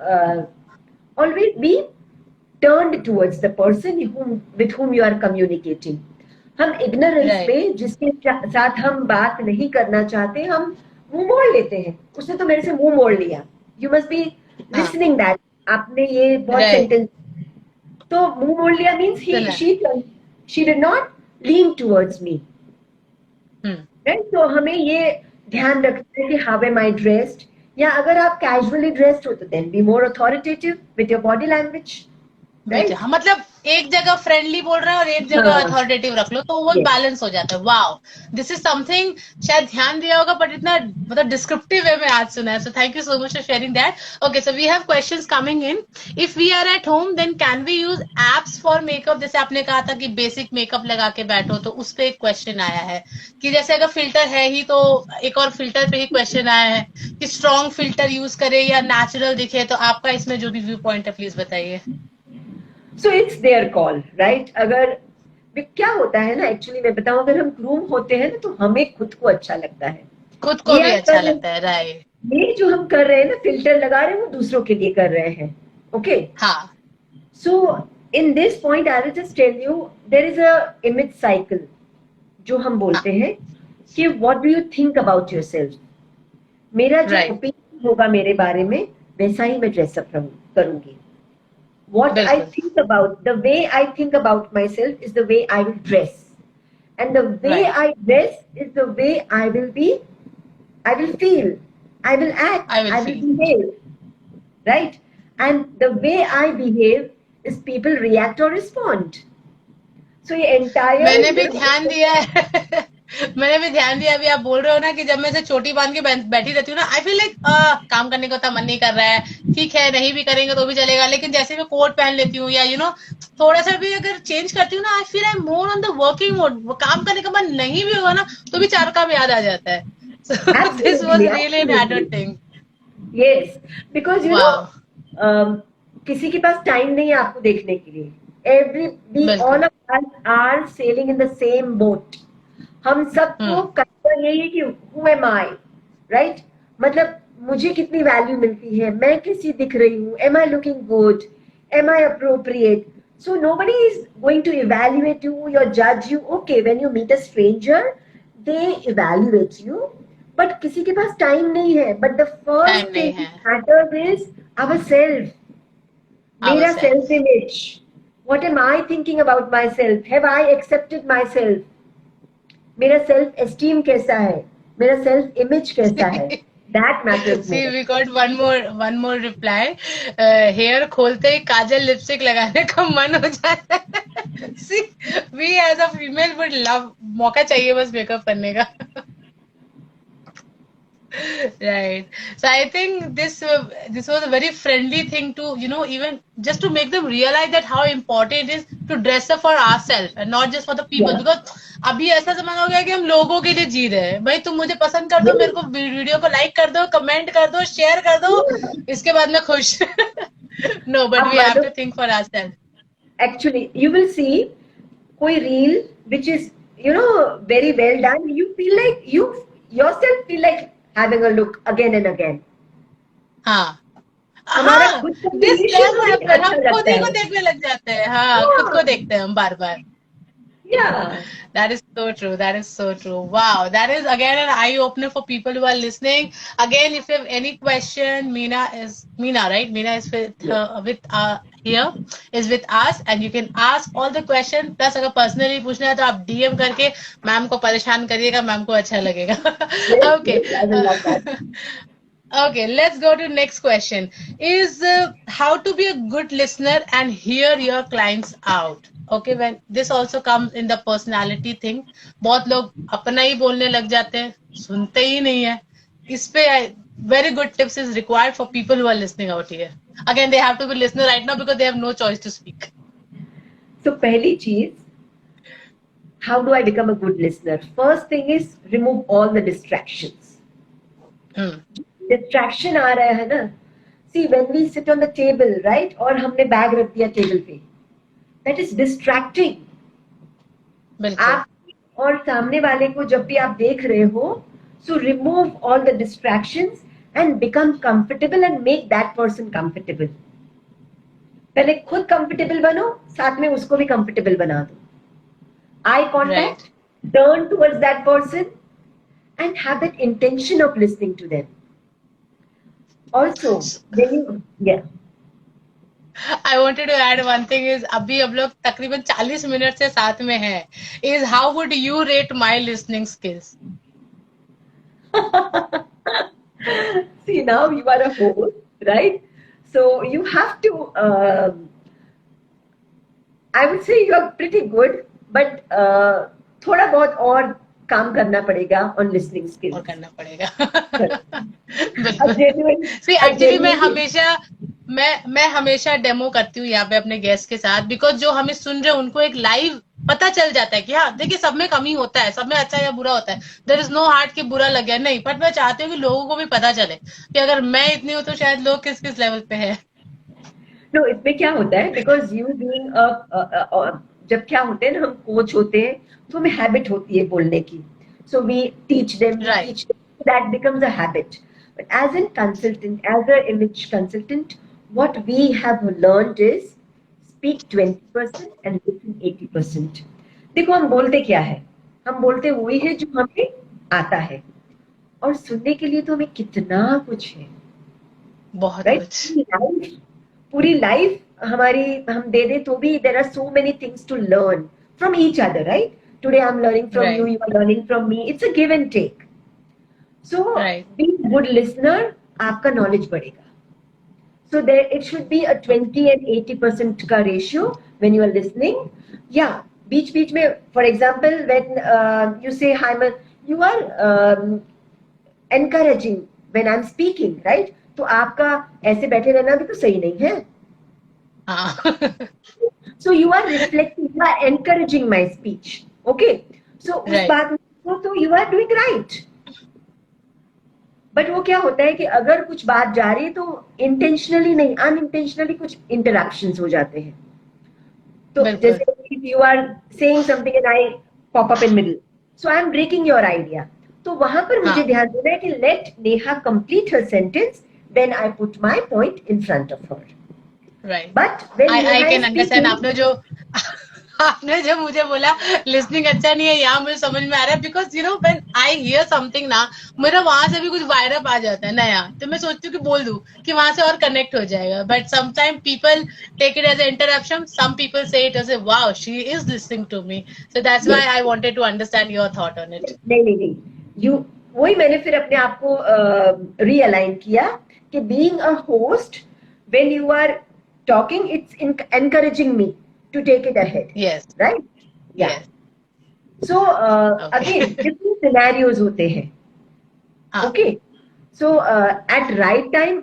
always be turned towards the person with whom you are communicating. हम ignorance राइट, में जिसके साथ हम बात नहीं करना चाहते, हम मुंह मोड़ लेते हैं, उसने तो मेरे से मुंह मोड़ लिया, यू मस्ट बी हाँ, लिसनिंग दैट, आपने ये बहुत राइट, सेंटेंस, तो मुंह मोड़ लिया मीन्स ही सुना, she did not lean towards me, hmm, right? तो हमें ये ध्यान रखना है कि हाउ एम आई ड्रेस्ड, या अगर आप कैजुअली ड्रेस्ड हो तो then be more authoritative with your body language, बेटे, राइट? हाँ, मतलब एक जगह फ्रेंडली बोल रहे हैं और एक जगह हाँ, अथॉरिटेटिव रख लो तो वो yes. बैलेंस हो जाता है। वाओ, दिस इज समथिंग शायद ध्यान दिया होगा बट इतना मतलब डिस्क्रिप्टिव वे में आज सुना है, so thank you so much for sharing that. Okay, so we have questions coming in. If we are at home then can we use apps for makeup? जैसे आपने कहा था कि बेसिक मेकअप लगा के बैठो, तो उस पे एक क्वेश्चन आया है कि जैसे अगर फिल्टर है ही तो एक और फिल्टर पे ही क्वेश्चन आया है कि स्ट्रॉन्ग फिल्टर यूज करे या नेचुरल दिखे, तो आपका इसमें जो भी व्यू पॉइंट है प्लीज बताइए। So it's their call, right? अगर क्या होता है ना, एक्चुअली मैं बताऊं, अगर हम ग्रूम होते हैं ना तो हमें खुद को अच्छा लगता है, खुद को ये भी आप अच्छा कर रहे, लगता है, राइट। ये जो हम कर रहे हैं ना, फिल्टर लगा रहे हैं, वो दूसरों के लिए कर रहे हैं, ओके? हाँ, so in this point I will just tell you, there is a image cycle, जो हम हाँ, बोलते हैं कि what do you think about yourself. मेरा जो राइट, ओपिनियन होगा मेरे बारे में, वैसा ही मैं ड्रेसअप करूंगी। What I बिल्कुल, think about, the way I think about myself is the way I will dress. And the way right, I dress is the way I will be, I will feel, I will act, I will I will feel. behave, right? And the way I behave is people react or respond. So the entire, मैंने भी ध्यान दिया है। मैंने भी ध्यान दिया, अभी आप बोल रहे हो ना कि जब मैं से छोटी बांध के बैठी रहती हूँ ना, आई फील लाइक काम करने को तो मन नहीं कर रहा है, ठीक है नहीं भी करेंगे तो भी चलेगा, लेकिन जैसे मैं कोट पहन लेती हूँ या थोड़ा सा भी अगर चेंज करती हूँ ना, I feel I more on the working mode, काम करने का मन नहीं भी होगा ना तो भी चार काम याद आ जाता है। So this was absolutely, really an added absolutely. Thing. Yes, because वाह, किसी के पास टाइम नहीं है आपको देखने के लिए। We बिल्कुल, all of us are sailing in the same boat. हम सबको हम्म, करना यही है कि who am I, right? मतलब मुझे कितनी वैल्यू मिलती है, मैं कैसी दिख रही हूँ, am I looking good, am I appropriate? So nobody is going to evaluate you or judge you. Okay, when you meet a stranger, they evaluate you, but किसी के पास टाइम नहीं है. But the टाइम first नहीं thing है, that matters is ourself, मेरा self ourselves। image. What am I thinking about myself? Have I accepted myself? मेरा self esteem कैसा है, मेरा सेल्फ इमेज कैसा है, that matters See, more. we got one more reply. Hair खोलते ही काजल lipstick लगाने का मन हो जाता है। See, we as a female would love, मौका चाहिए बस मेकअप करने का। Right. So I think this was a very friendly thing to, even just to make them realize that how important it is to dress up for ourselves and not just for the people. Yeah. Because अभी ऐसा जमाना हो गया कि हम लोगों के लिए जी रहे हैं. भाई तुम मुझे पसंद कर दो, मेरे को वीडियो को लाइक कर दो, कमेंट कर दो, शेयर कर दो, इसके बाद मैं खुश. No, but आप we have मानो, to think for ourselves. Actually you will see कोई reel which is very well done, you feel like you yourself feel like having a look again and again. हाँ. हमारा हाँ, खुद का this creation does बड़ी happen. अच्छा हम खुद लगता ही को है. देखने लग जाते हैं. हाँ, खुद को देखते हैं हम बार बार. या That is so true. That is so true. Wow. That is again an eye opener for people who are listening. Again, if you have any question, Meena, right? Meena is here is with us, and you can ask all the question. Plus, अगर personally पूछना है तो आप DM करके ma'am को परेशान करिएगा, ma'am को अच्छा लगेगा. yes, Okay. yes, I will love that. Okay, let's go to next question. Is how to be a good listener and hear your clients out. Okay, when this also comes in the personality thing. बहुत लोग अपना ही बोलने लग जाते हैं, सुनते ही नहीं है. इस पे very good tips is required for people who are listening out here. Again, they have to be listener right now because they have no choice to speak. So पहली चीज, how do I become a good listener? First thing is remove all the distractions. Hmm. Distraction आ रहा है ना. See, when we sit on the table, right? और हमने bag रख दिया table पे, that is distracting. बिल्कुल. आप और सामने वाले को जब भी आप देख रहे हो, so remove all the distractions and become comfortable and make that person comfortable. पहले खुद comfortable बनो, साथ में उसको भी comfortable बना दो. Eye contact, Right. turn towards that person and have that intention of listening to them. Also, when you, yeah. I wanted to add one thing is अभी हम लोग तकरीबन 40 मिनट से साथ में हैं. Is how would you rate my listening skills? See, now you are a host, right? So you have to, I would say you are pretty good, but थोड़ा बहुत और काम करना पड़ेगा on listening और skills. करना पड़ेगा. A बिल्कुल. genuine, See, a actually genuine, मैं हमेशा डेमो करती हूँ यहाँ पे अपने गेस्ट के साथ, बिकॉज जो हमें सुन रहे हैं उनको एक लाइव पता चल जाता है कि हाँ देखिए सब में कमी होता है, सब में अच्छा या बुरा होता है. देयर इज नो हार्ट कि बुरा लग गया नहीं, बट मैं चाहती हूँ कि लोगों को भी पता चले कि अगर मैं इतनी हूँ तो शायद लोग किस किस लेवल पे है. no, इसमें क्या होता है, because you being जब क्या होते हैं ना, हम कोच होते हैं तो हमें हैबिट होती है बोलने की. So we teach them, right. that becomes a habit. But as a consultant, as an image consultant, what we have learned is speak 20% and listen 80%. देखो हम बोलते क्या है, हम बोलते वही है जो हमें आता है, और सुनने के लिए तो हमें कितना कुछ है, बहुत राइट? कुछ. पूरी लाइफ हमारी हम दे दे तो भी there are so many things to learn from each other, right? Today I am learning from you, right. You are learning from me, it's a give and take. So right. Be good listener, आपका knowledge बढ़ेगा. So there it should be a 20 and 80% का ratio when you are listening. Yeah, बीच में, for example, when you say hi, you are encouraging when I'm speaking, right? तो आपका ऐसे बैठे रहना भी तो सही नहीं है. हाँ. So you are reflecting, you are encouraging my speech. Okay? So उस राइट. बात को तो you are doing right. But वो क्या होता है कि अगर कुछ बात जा रही है तो इंटेंशनली नहीं, अनइंटेंशनली कुछ इंटरप्शंस हो जाते हैं. तो बिल्कुल. जैसे you are saying something and I pop up in middle, so I am breaking your idea. तो वहां पर मुझे हाँ. ध्यान देना है कि let Neha complete her sentence, then I put my point in front of her. Right. But when I Neha is can understand. Speaking, आपने जो मुझे बोला लिसनिंग अच्छा नहीं है, यहाँ मुझे समझ में आ रहा है. Because when I hear something ना, मेरा वहां से भी कुछ वायरअप आ जाता है नया, तो मैं सोचती हूँ कि बोल दूं कि वहां से और कनेक्ट हो जाएगा. But sometime people take it as a interruption. Some people say it as a wow she is listening to me. So that's why I wanted to understand your thought on it. नहीं, you, वही मैंने फिर अपने आप को realign किया कि being a host, when you are talking, it's encouraging me to take it ahead, yes. right? Yeah. Yes. So okay. again, different scenarios होते हैं. हाँ. Okay? So at right time,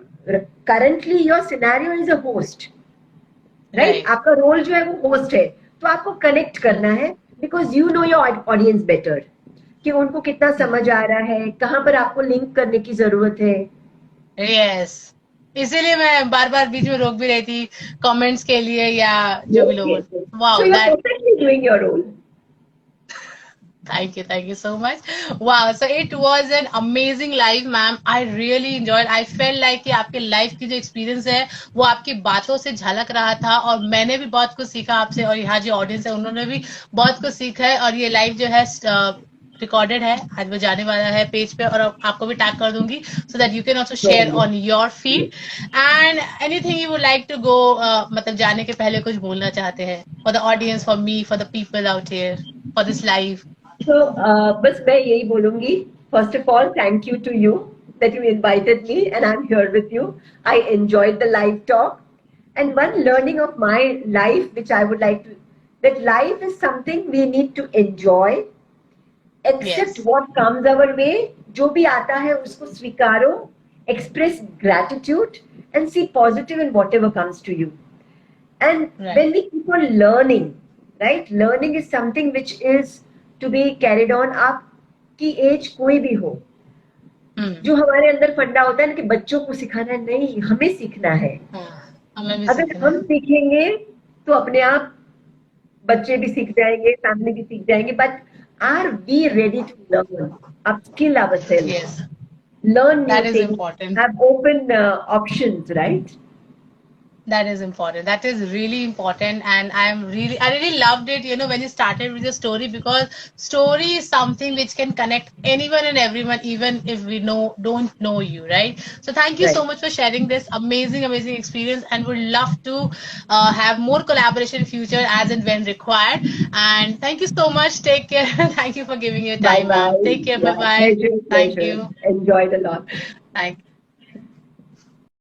currently your scenario is a host, right? Right. आपका role जो है वो host है, तो आपको कनेक्ट Hmm. करना है because you know your audience better, कि उनको कितना Hmm. समझ आ रहा है, कहाँ पर आपको लिंक करने की जरूरत है. यस, इसीलिए मैं बार बार बीच में रोक भी रही थी कमेंट्स के लिए या जो भी Yes, लोग. yes, yes. So wow you're that. perfectly doing your role. Thank you so much. Wow, so it was an amazing life, ma'am. I really enjoyed. I felt like कि आपके लाइफ की जो एक्सपीरियंस है वो आपकी बातों से झलक रहा था और मैंने भी बहुत कुछ सीखा आपसे और यहाँ जो ऑडियंस है उन्होंने भी बहुत कुछ सीखा है और ये लाइव जो है रिकॉर्डेड है, आज वो जाने वाला है पेज पे और आपको भी टैग कर दूंगी so that you can also share Surely. On your Yes. Feed. And anything you would like to go, मतलब जाने के पहले कुछ बोलना चाहते हैं for the audience, for me, for the people out here, for this live. So बस मैं यही बोलूंगी. First of all, thank you to you that you invited me and I'm here with you. I enjoyed the live talk. And one learning of my life, which I would like to, that life is something we need to enjoy, accept Yes. what comes our way, जो भी आता है उसको स्वीकारो, express gratitude and see positive in whatever comes to you. And Right. when we keep on learning, right, learning is something which is to be carried on. आपकी as कोई भी हो, हुँ, जो हमारे अंदर फंडा होता है ना कि बच्चों को सिखाना नहीं, हमें सीखना है. हाँ, हमें भी अगर सीखना हम है। सीखेंगे तो अपने आप बच्चे भी सीख जाएंगे, फैमिली भी सीख जाएंगे. But are we ready to learn, upskill ourselves, Yes, learn new that is things, important. have open options, right? That is important. That is really important. And I really loved it, you know, when you started with your story because story is something which can connect anyone and everyone, even if we don't know you, right? So thank you Right. so much for sharing this amazing experience and would love to have more collaboration in future as and when required. And thank you so much. Take care. Thank you for giving your Bye time, ma'am. bye. Take care. Bye Yeah, bye. pleasure, Thank pleasure. you. Enjoyed a lot. Thank